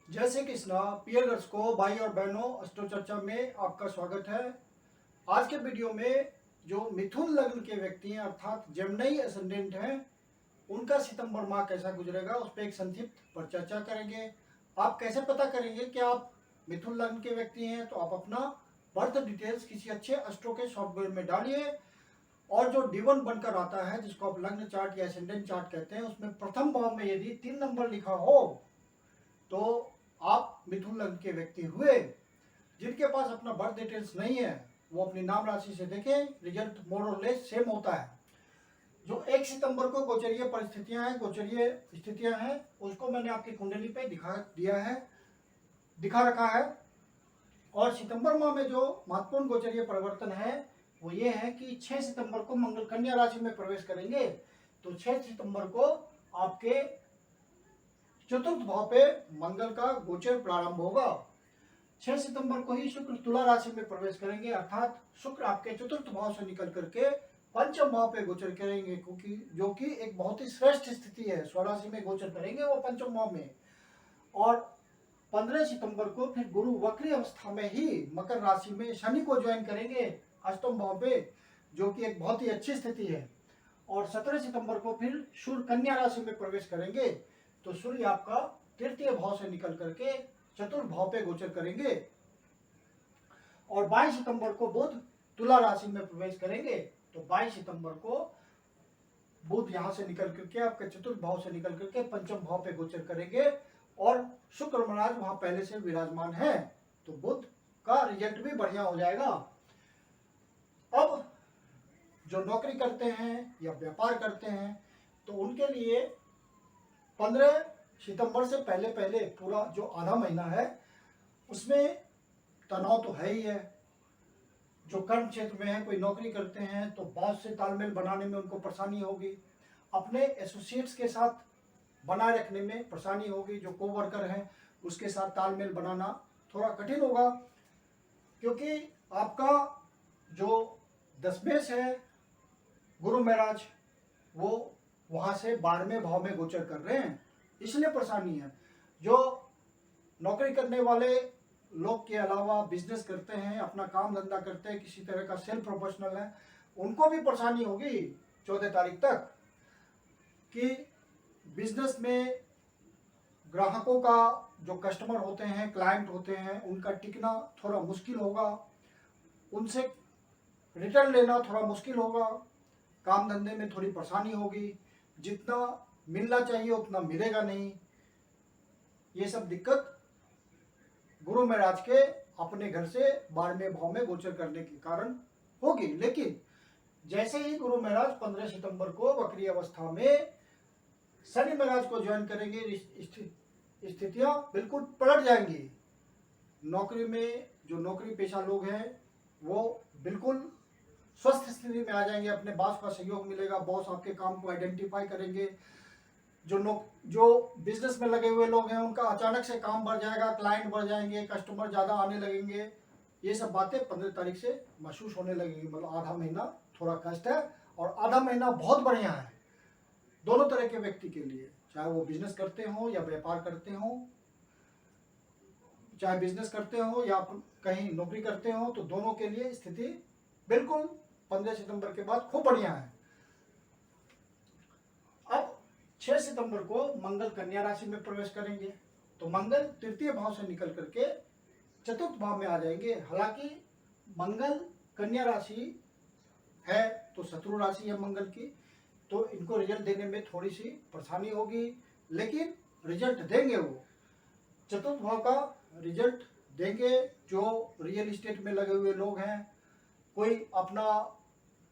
जय श्री कृष्णा। प्रिय दर्शकों, भाई और बहनों, अस्ट्रो चर्चा में आपका स्वागत है। आज के वीडियो में जो मिथुन लग्न के व्यक्ति हैं अर्थात जेमिनी एसेंडेंट हैं, उनका सितंबर माह कैसा गुजरेगा उस पर एक संक्षिप्त पर चर्चा करेंगे। आप कैसे पता करेंगे कि आप मिथुन लग्न के व्यक्ति हैं? तो आप अपना बर्थ डिटेल्स किसी अच्छे अस्ट्रो के सॉफ्टवेयर में डालिए और जो D1 बनकर आता है, जिसको आप लग्न चार्ट या एसेंडेंट चार्ट कहते हैं, उसमें प्रथम भाव में यदि 3 नंबर लिखा हो तो आप मिथुन लग्न के व्यक्ति हुए। जिनके पास अपना बर्थ डिटेल्स नहीं है वो अपनी नाम राशि से देखें, रिजल्ट मोर और लेस सेम होता है। जो 1 सितंबर को गोचरीय परिस्थितियां हैं, गोचरीय स्थितियां हैं, उसको मैंने आपकी कुंडली पे दिखा रखा है। और सितंबर माह में जो महत्वपूर्ण गोचरीय परिवर्तन है वो ये है कि 6 सितंबर को मंगल कन्या राशि में प्रवेश करेंगे। तो 6 सितंबर को आपके चतुर्थ भाव पे मंगल का गोचर प्रारंभ होगा। 6 सितंबर को ही शुक्र तुला राशि में प्रवेश करेंगे, अर्थात शुक्र आपके चतुर्थ भाव से निकल करके पंचम भाव पे गोचर करेंगे, क्योंकि जो कि एक बहुत ही श्रेष्ठ स्थिति है। स्वराशि में गोचर करेंगे वो पंचम भाव में। और 15 सितंबर को फिर गुरु वक्री अवस्था में ही मकर राशि में शनि को ज्वाइन करेंगे अष्टम भाव पे, जो कि एक बहुत ही अच्छी स्थिति है। और 17 सितंबर को फिर सूर्य कन्या राशि में प्रवेश करेंगे। तो सूर्य आपका तृतीय भाव से निकल करके चतुर्थ भाव पे गोचर करेंगे। और 22 सितंबर को बुध तुला राशि में प्रवेश करेंगे। तो 22 सितंबर को बुध यहां से निकल करके आपके चतुर्थ भाव से निकल करके पंचम भाव पे गोचर करेंगे और शुक्र महाराज वहां पहले से विराजमान है। तो बुध का रिजल्ट भी बढ़िया हो जाएगा। अब जो नौकरी करते हैं या व्यापार करते हैं तो उनके लिए 15 सितंबर से पहले पहले पूरा जो आधा महीना है उसमें तनाव तो है ही है। जो कर्म क्षेत्र में है, कोई नौकरी करते हैं तो बॉस से तालमेल बनाने में उनको परेशानी होगी, अपने एसोसिएट्स के साथ बनाए रखने में परेशानी होगी, जो कोवर्कर हैं उसके साथ तालमेल बनाना थोड़ा कठिन होगा, क्योंकि आपका जो दशमेश है गुरु महाराज वो वहां से 12वें भाव में गोचर कर रहे हैं, इसलिए परेशानी है। जो नौकरी करने वाले लोग के अलावा बिजनेस करते हैं, अपना काम धंधा करते हैं, किसी तरह का सेल्फ प्रोफेशनल है, उनको भी परेशानी होगी 14 तारीख तक कि बिजनेस में ग्राहकों का जो कस्टमर होते हैं, क्लाइंट होते हैं, उनका टिकना थोड़ा मुश्किल होगा, उनसे रिटर्न लेना थोड़ा मुश्किल होगा, काम धंधे में थोड़ी परेशानी होगी, जितना मिलना चाहिए उतना मिलेगा नहीं। ये सब दिक्कत गुरु महाराज के अपने घर से 12वें भाव में गोचर करने के कारण होगी। लेकिन जैसे ही गुरु महाराज 15 सितंबर को वक्री अवस्था में शनि महाराज को ज्वाइन करेंगे, स्थितियां बिल्कुल पलट जाएंगी। नौकरी में जो नौकरी पेशा लोग हैं वो बिल्कुल स्वस्थ स्थिति में आ जाएंगे, अपने बॉस का सहयोग मिलेगा, बॉस आपके काम को आइडेंटिफाई करेंगे। जो बिजनेस में लगे हुए लोग हैं उनका अचानक से काम बढ़ जाएगा, क्लाइंट बढ़ जाएंगे, कस्टमर ज़्यादा आने लगेंगे। ये सब बातें 15 तारीख से महसूस होने लगेंगी। मतलब आधा महीना थोड़ा कष्ट है और आधा महीना बहुत बढ़िया है दोनों तरह के व्यक्ति के लिए, चाहे वो बिजनेस करते हो या व्यापार करते हो, चाहे बिजनेस करते हो या कहीं नौकरी करते हो, तो दोनों के लिए स्थिति बिल्कुल 15 सितंबर के बाद खूब बढ़िया है। अब 6 सितंबर को मंगल कन्या राशि में प्रवेश करेंगे। तो मंगल तृतीय भाव से निकल करके चतुर्थ भाव में आ जाएंगे। हालांकि मंगल कन्या राशि है तो शत्रु राशि है मंगल की, तो इनको रिजल्ट देने में थोड़ी सी परेशानी होगी, लेकिन रिजल्ट देंगे वो। चतुर्थ भाव का रिजल्ट देंगे। जो रियल इस्टेट में लगे हुए लोग हैं, कोई अपना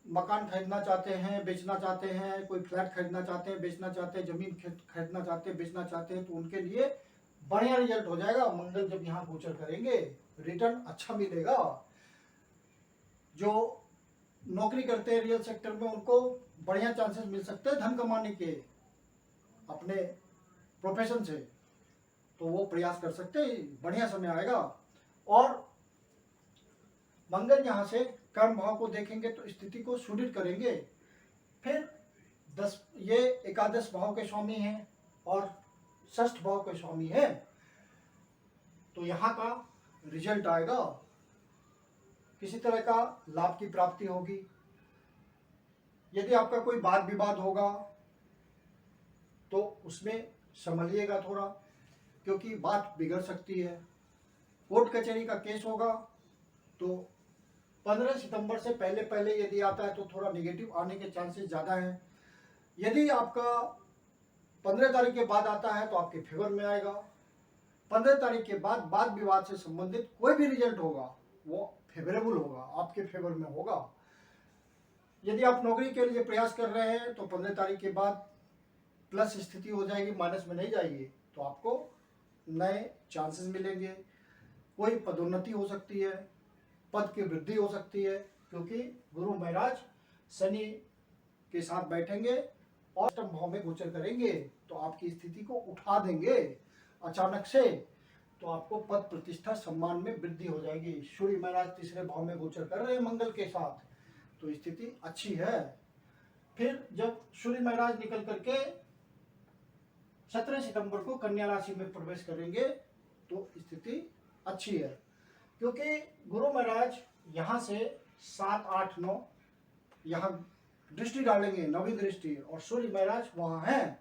मकान खरीदना चाहते हैं, बेचना चाहते हैं, कोई फ्लैट खरीदना चाहते हैं, बेचना चाहते हैं, जमीन खरीदना चाहते हैं, बेचना चाहते हैं, तो उनके लिए बढ़िया रिजल्ट हो जाएगा। मंगल जब यहाँ गोचर करेंगे रिटर्न अच्छा मिलेगा। जो नौकरी करते हैं रियल सेक्टर में उनको बढ़िया चांसेस मिल सकते हैं धन कमाने के अपने प्रोफेशन से, तो वो प्रयास कर सकते हैं, बढ़िया समय आएगा। और मंगल यहाँ से कर्म भाव को देखेंगे तो स्थिति को सुदृढ़ करेंगे। फिर ये एकादश भाव के स्वामी हैं और षष्ठ भाव के स्वामी हैं। तो यहाँ का रिजल्ट आएगा, किसी तरह का लाभ की प्राप्ति होगी। यदि आपका कोई वाद विवाद होगा तो उसमें संभलिएगा थोड़ा, क्योंकि बात बिगड़ सकती है। कोर्ट कचहरी का केस होगा तो 15 सितंबर से पहले पहले यदि आता है तो थोड़ा नेगेटिव आने के चांसेस ज़्यादा हैं। यदि आपका 15 तारीख के बाद आता है तो आपके फेवर में आएगा। 15 तारीख के बाद वाद विवाद से संबंधित कोई भी रिजल्ट होगा वो फेवरेबल होगा, आपके फेवर में होगा। यदि आप नौकरी के लिए प्रयास कर रहे हैं तो 15 तारीख के बाद प्लस स्थिति हो जाएगी, माइनस में नहीं जाएगी, तो आपको नए चांसेस मिलेंगे। कोई पदोन्नति हो सकती है, पद की वृद्धि हो सकती है, क्योंकि गुरु महाराज शनि के साथ बैठेंगे और अष्टम भाव में गोचर करेंगे, तो आपकी स्थिति को उठा देंगे अचानक से। तो आपको पद प्रतिष्ठा सम्मान में वृद्धि हो जाएगी। सूर्य महाराज तीसरे भाव में गोचर कर रहे हैं मंगल के साथ, तो स्थिति अच्छी है। फिर जब सूर्य महाराज निकल करके 17 सितंबर को कन्या राशि में प्रवेश करेंगे तो स्थिति अच्छी है, क्योंकि गुरु महाराज यहाँ से 7, 8, 9 यहाँ दृष्टि डालेंगे, नवी दृष्टि, और सूर्य महाराज वहाँ हैं,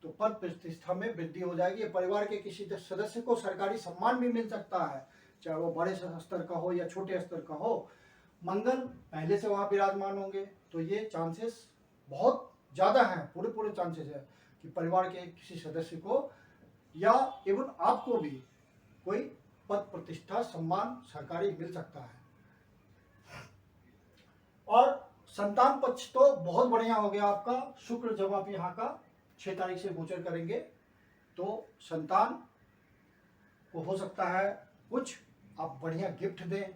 तो पद प्रतिष्ठा में वृद्धि हो जाएगी। परिवार के किसी सदस्य को सरकारी सम्मान भी मिल सकता है, चाहे वो बड़े स्तर का हो या छोटे स्तर का हो। मंगल पहले से वहाँ विराजमान होंगे, तो ये चांसेस बहुत ज़्यादा हैं, पूरे चांसेस है कि परिवार के किसी सदस्य को या एवं आपको भी कोई पद प्रतिष्ठा सम्मान सरकारी मिल सकता है। और संतान पक्ष तो बहुत बढ़िया हो गया आपका। शुक्र जब आप यहाँ का 6 तारीख से गोचर करेंगे तो संतान को हो सकता है कुछ आप बढ़िया गिफ्ट दें,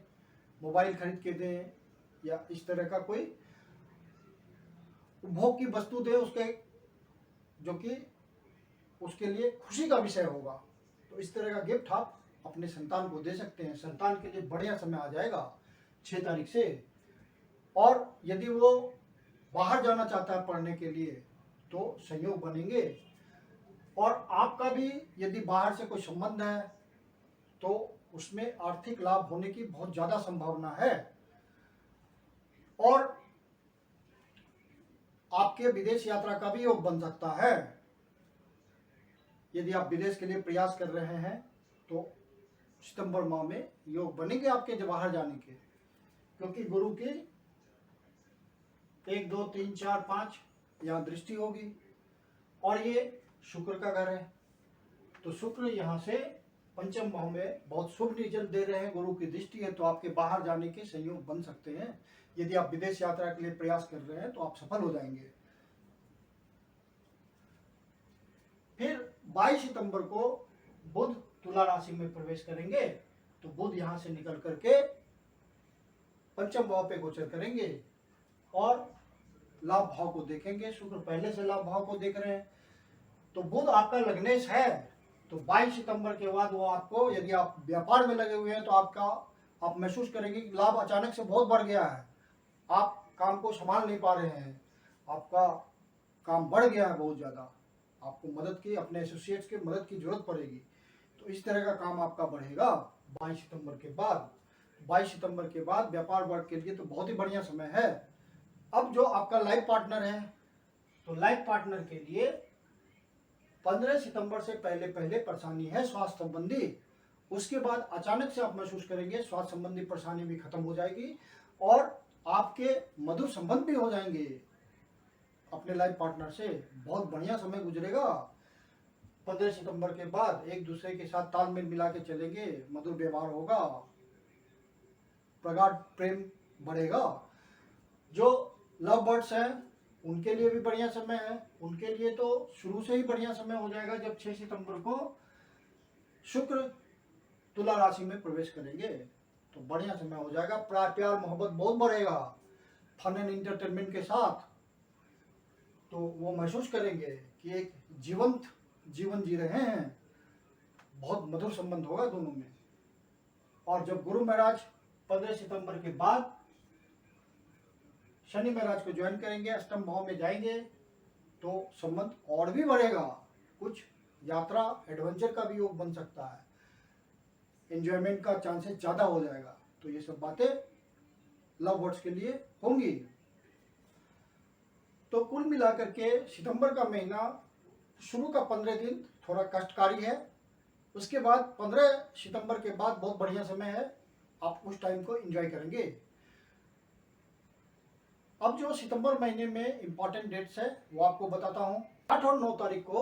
मोबाइल खरीद के दें, या इस तरह का कोई उपभोग की वस्तु दें उसके, जो कि उसके लिए खुशी का विषय होगा। तो इस तरह का गिफ्ट आप अपने संतान को दे सकते हैं। संतान के लिए बढ़िया समय आ जाएगा 6 तारीख से। और यदि वो बाहर जाना चाहता है पढ़ने के लिए तो संयोग बनेंगे। और आपका भी यदि बाहर से कोई संबंध है तो उसमें आर्थिक लाभ होने की बहुत ज़्यादा संभावना है। और आपके विदेश यात्रा का भी योग बन सकता है। यदि आप विदेश के लिए प्रयास कर रहे हैं तो सितंबर माह में योग बनेंगे आपके बाहर जाने के, क्योंकि गुरु की 1, 2, 3, 4, 5 यहाँ दृष्टि होगी और ये शुक्र का घर है। तो शुक्र यहाँ से पंचम भाव में बहुत शुभ रिजल्ट दे रहे हैं, गुरु की दृष्टि है, तो आपके बाहर जाने के संयोग बन सकते हैं। यदि आप विदेश यात्रा के लिए प्रयास कर रहे हैं तो आप सफल हो जाएंगे। फिर 22 सितंबर को बुध तुला राशि में प्रवेश करेंगे, तो बुध यहाँ से निकल करके पंचम भाव पे गोचर करेंगे और लाभ भाव को देखेंगे। शुक्र पहले से लाभ भाव को देख रहे हैं, तो बुध आपका लग्नेश है। तो 22 सितंबर के बाद वो आपको, यदि आप व्यापार में लगे हुए हैं तो आप महसूस करेंगे कि लाभ अचानक से बहुत बढ़ गया है, आप काम को संभाल नहीं पा रहे हैं, आपका काम बढ़ गया है बहुत ज़्यादा, आपको मदद की, अपने एसोसिएट्स की मदद की जरूरत पड़ेगी। तो इस तरह का काम आपका बढ़ेगा 22 सितंबर के बाद। 22 सितंबर के बाद व्यापार वर्ग के लिए तो बहुत ही बढ़िया समय है। अब जो आपका लाइफ पार्टनर है, तो लाइफ पार्टनर के लिए 15 सितंबर से पहले पहले परेशानी है स्वास्थ्य संबंधी। उसके बाद अचानक से आप महसूस करेंगे स्वास्थ्य संबंधी परेशानी भी खत्म हो जाएगी और आपके मधुर संबंध भी हो जाएंगे अपने लाइफ पार्टनर से। बहुत बढ़िया समय गुजरेगा। 15 सितंबर के बाद एक दूसरे के साथ तालमेल मिला के चलेंगे, मधुर व्यवहार होगा, प्रगाढ़ प्रेम बढ़ेगा। जो लव बर्ड्स हैं उनके लिए भी बढ़िया समय है। उनके लिए तो शुरू से ही बढ़िया समय हो जाएगा जब 6 सितंबर को शुक्र तुला राशि में प्रवेश करेंगे, तो बढ़िया समय हो जाएगा। प्यार मोहब्बत बहुत बढ़ेगा फन एंड इंटरटेनमेंट के साथ। तो वो महसूस करेंगे कि एक जीवंत जीवन जी रहे हैं, बहुत मधुर संबंध होगा दोनों में। और जब गुरु महाराज 15 सितंबर के बाद शनि महाराज को ज्वाइन करेंगे, अष्टम भाव में जाएंगे, तो संबंध और भी बढ़ेगा। कुछ यात्रा एडवेंचर का भी योग बन सकता है। एंजॉयमेंट का चांसेस ज़्यादा हो जाएगा। तो ये सब बातें लव बर्ड्स के लिए होंगी। तो कुल मिलाकर के सितंबर का महीना शुरू का 15 दिन थोड़ा कष्टकारी है, उसके बाद 15 सितंबर के बाद बहुत बढ़िया समय है, आप उस टाइम को एंजॉय करेंगे। अब जो सितंबर महीने में इंपॉर्टेंट डेट्स है वो आपको बताता हूँ। 8 और 9 तारीख को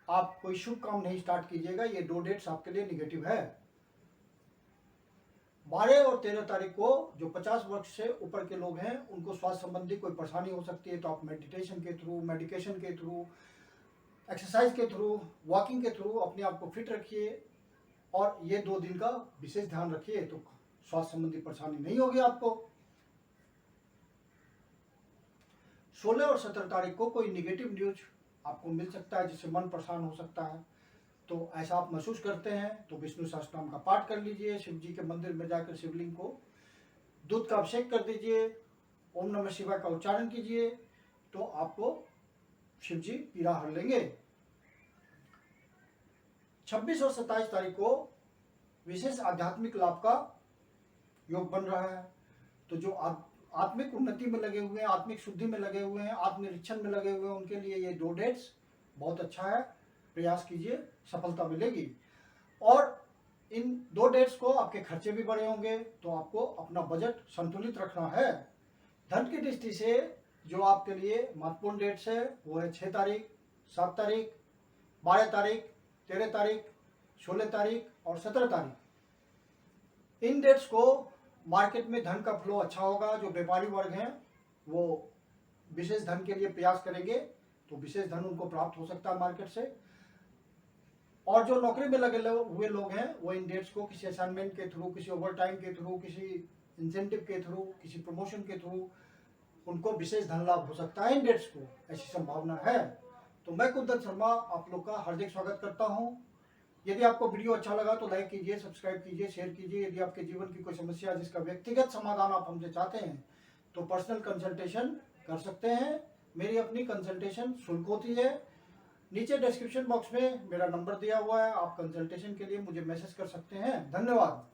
आप कोई शुभ काम नहीं स्टार्ट कीजिएगा, ये 2 डेट्स आपके लिए निगेटिव है। 12 और 13 तारीख को जो 50 वर्ष से ऊपर के लोग हैं उनको स्वास्थ्य संबंधी कोई परेशानी हो सकती है, तो आप मेडिटेशन के थ्रू, मेडिकेशन के थ्रू, एक्सरसाइज के थ्रू, वॉकिंग के थ्रू अपने आप को फिट रखिए और ये 2 दिन का विशेष ध्यान रखिए, तो स्वास्थ्य संबंधी परेशानी नहीं होगी आपको। 16 और 17 तारीख को कोई निगेटिव न्यूज आपको मिल सकता है जिससे मन परेशान हो सकता है, तो ऐसा आप महसूस करते हैं तो विष्णु सहस्त्रनाम का पाठ कर लीजिए, शिव जी के मंदिर में जाकर शिवलिंग को दूध का अभिषेक कर दीजिए, ओम नमः शिवाय का उच्चारण कीजिए, तो आपको शिव जी पीड़ा हर लेंगे। 26 और 27 तारीख को विशेष आध्यात्मिक लाभ का योग बन रहा है, तो जो आत्मिक उन्नति में लगे हुए हैं, आत्मिक शुद्धि में लगे हुए हैं, आत्मनिरीक्षण में लगे हुए हैं, उनके लिए ये 2 डेट्स बहुत अच्छा है, प्रयास कीजिए, सफलता मिलेगी। और इन 2 डेट्स को आपके खर्चे भी बड़े होंगे, तो आपको अपना बजट संतुलित रखना है। धन की दृष्टि से जो आपके लिए महत्वपूर्ण डेट्स है वो है 6 तारीख, 7 तारीख, 12 तारीख, 13 तारीख, 16 तारीख और 17 तारीख। इन डेट्स को मार्केट में धन का फ्लो अच्छा होगा। जो व्यापारी वर्ग हैं वो विशेष धन के लिए प्रयास करेंगे, तो विशेष धन उनको प्राप्त हो सकता है मार्केट से। और जो नौकरी में लगे हुए लोग हैं वो इन डेट्स को किसी असाइनमेंट के थ्रू, किसी ओवर टाइम के थ्रू, किसी इंसेंटिव के थ्रू, किसी प्रमोशन के थ्रू उनको विशेष धन लाभ हो सकता है इन डेट्स को, ऐसी संभावना है। तो मैं कुंदन शर्मा आप लोग का हार्दिक स्वागत करता हूं। यदि आपको वीडियो अच्छा लगा तो लाइक कीजिए, सब्सक्राइब कीजिए, शेयर कीजिए। यदि आपके जीवन की कोई समस्या जिसका व्यक्तिगत समाधान आप हमसे चाहते हैं तो पर्सनल कंसल्टेशन कर सकते हैं। मेरी अपनी कंसल्टेशन शुल्क होती है। नीचे डिस्क्रिप्शन बॉक्स में मेरा नंबर दिया हुआ है, आप कंसल्टेशन के लिए मुझे मैसेज कर सकते हैं। धन्यवाद।